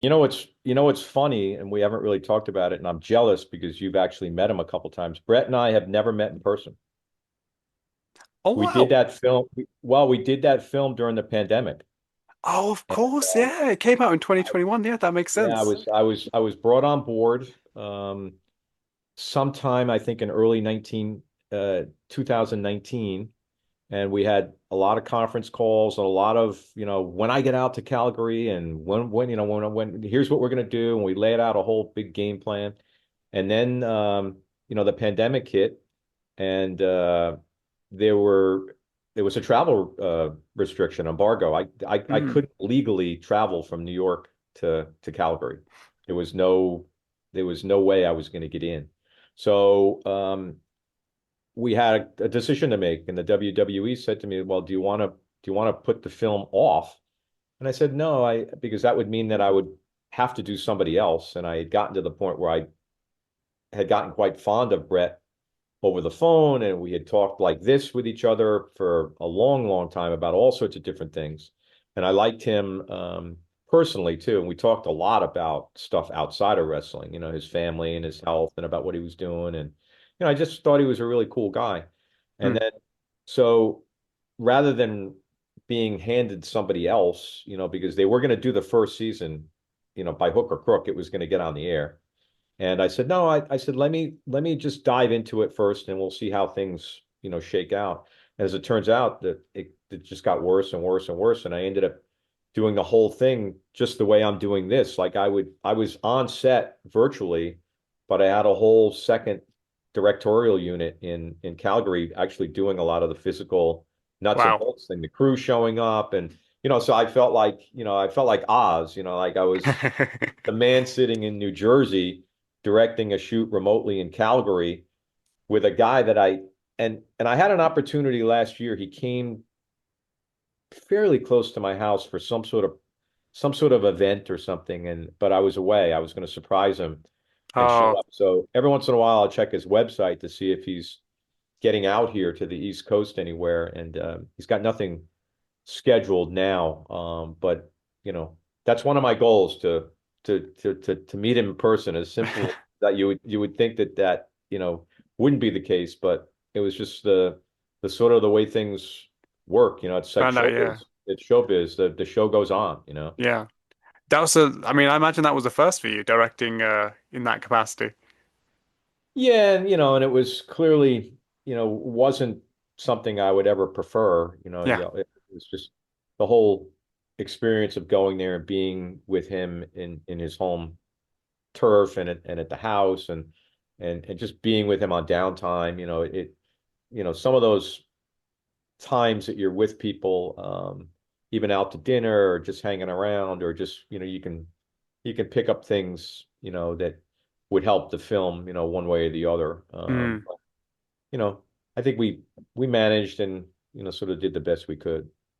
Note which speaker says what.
Speaker 1: You know what's funny, and we haven't really talked about it, and I'm jealous because you've actually met him a couple times. Brett and I have never met in person.
Speaker 2: Oh
Speaker 1: We did
Speaker 2: wow.
Speaker 1: that film. Well, we did that film during the pandemic.
Speaker 2: Oh, of
Speaker 1: And,
Speaker 2: course. Yeah, it came out in 2021. Yeah, that makes
Speaker 1: yeah, I
Speaker 2: sense.
Speaker 1: was I was I was brought on board sometime I think in early 2019, and we had a lot of conference calls and a lot of, when I get out to Calgary and when here's what we're going to do, and we laid out a whole big game plan. And then the pandemic hit, and there were there was a travel restriction embargo. I
Speaker 2: Mm.
Speaker 1: couldn't legally travel from New York to Calgary. There was no there was no way I was going to get in. So we had a decision to make, and the WWE said to me, "Well, do you want to put the film off?" And I said, "No, I because that would mean that I would have to do somebody else." And I had gotten to the point where I had gotten quite fond of Brett over the phone, and we had talked like this with each other for a long, long time about all sorts of different things. And I liked him personally too. And we talked a lot about stuff outside of wrestling, his family and his health and about what he was doing. And, I just thought he was a really cool guy. And
Speaker 2: Mm.
Speaker 1: then, so rather than being handed somebody else, because they were going to do the first season, by hook or crook, it was going to get on the air. And I said, no, I said, let me just dive into it first and we'll see how things, shake out. And as it turns out that it just got worse and worse and worse. And I ended up doing the whole thing just the way I'm doing this. Like I was on set virtually, but I had a whole second directorial unit in Calgary actually doing a lot of the physical nuts and
Speaker 2: Wow.
Speaker 1: bolts thing, the crew showing up. And, so I felt like Oz, like I was the man sitting in New Jersey directing a shoot remotely in Calgary with a guy that and I had an opportunity last year. He came fairly close to my house for some sort of event or something, and but I was away. I was going to surprise him and show
Speaker 2: Oh,
Speaker 1: up. So every once in a while I'll check his website to see if he's getting out here to the East Coast anywhere, and he's got nothing scheduled now. But that's one of my goals to meet him in person. As simple that you would think that wouldn't be the case, but it was just the sort of the way things work. It's like
Speaker 2: found out. Yeah,
Speaker 1: showbiz. It's showbiz. The show goes on.
Speaker 2: yeah. That was a. I mean, I imagine that was the first for you directing in that capacity.
Speaker 1: Yeah, and it was clearly, wasn't something I would ever prefer.
Speaker 2: Yeah.
Speaker 1: It was just the whole experience of going there and being with him in his home turf and at the house and just being with him on downtime. Some of those times that you're with people, even out to dinner or just hanging around or just, you can pick up things, that would help the film, one way or the other.
Speaker 2: Mm.
Speaker 1: You know, I think we managed and, sort of did the best we could.